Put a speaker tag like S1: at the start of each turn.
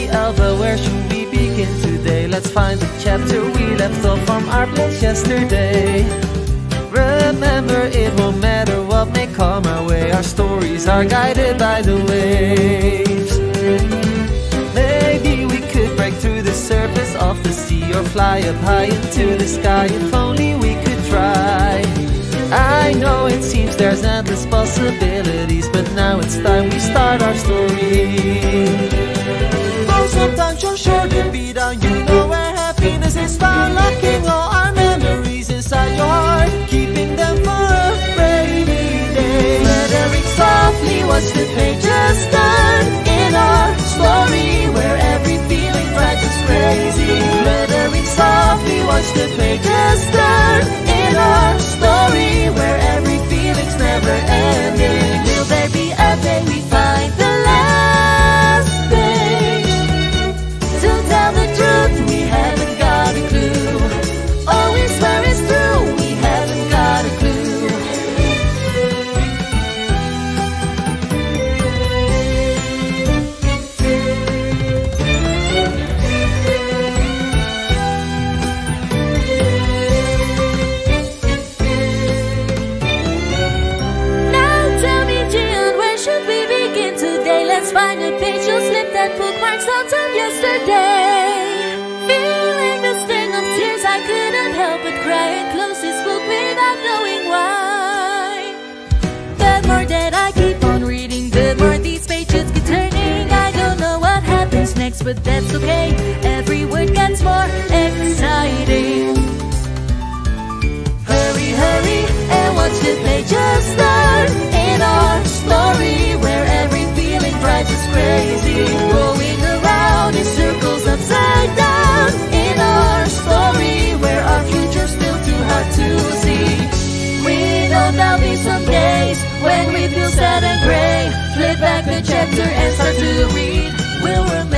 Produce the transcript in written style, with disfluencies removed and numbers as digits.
S1: Hey Elva, where should we begin today? Let's find the chapter we left off from our plans yesterday. Remember, it won't matter what may come our way, our stories are guided by the waves. Maybe we could break through the surface of the sea, or fly up high into the sky, if only we could try. I know it seems there's endless possibilities, but now it's time we start our story.
S2: Though sometimes you're sure to be down, you know where happiness is found, locking all our memories inside your heart, keeping them for a rainy day. Fluttering softly, watch the pages turn in our story, where every feeling drives us crazy. Fluttering softly, watch the pages turn in our story, where every feeling's never ending. Will there be a day we find the last page? To tell the truth, we haven't got a clue. Oh, we swear it's true, we haven't got a clue. Let's find a page, you'll slip that bookmark sometime yesterday. Feeling the sting of tears, I couldn't help but cry and close this book without knowing why. The more that I keep on reading, the more these pages keep turning. I don't know what happens next, but that's okay. Every word gets more exciting. Hurry, hurry, and watch the pages turn in our story, where every feeling drives us crazy, going around in circles upside down in our story, where our future's still too hard to see. We know there'll be some days when we feel sad and gray. Flip back the chapter and start to read. We'll remember